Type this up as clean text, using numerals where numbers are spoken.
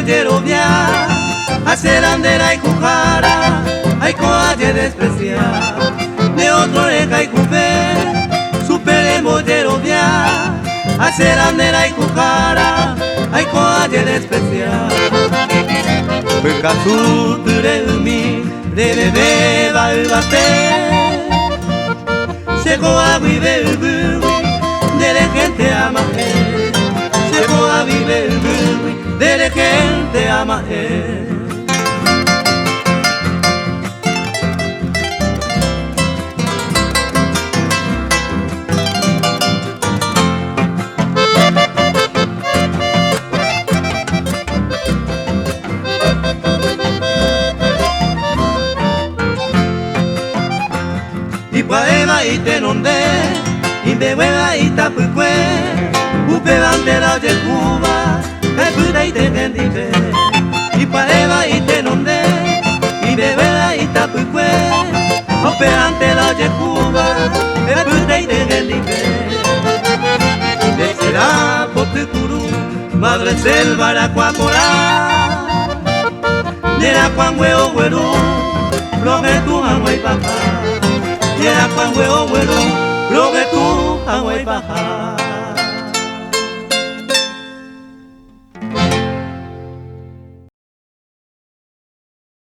moyerovia, hacer andera y cujara, hay coalle despreciar, de otro reca y cufé, supere moyerovia, hacer andera y cujara, hay coalle despreciar. Pecazú turemi, de bebé va el bate, se coa vive el de la gente ama él, se coa vive el de la gente ama él. Ipaeva ite nonde, imbehueva itapukwe, upevantera de Cuba, epuda ite gendipe. Ipaeva ite nonde, imbehueva itapukwe, upevantera de Cuba, epuda ite gendipe. Desera potukuru, madre selva la cuapora, nera cuangueo güero, lo que tu amo y papá. Yera cuan huevo, lo que tú, agua y paja.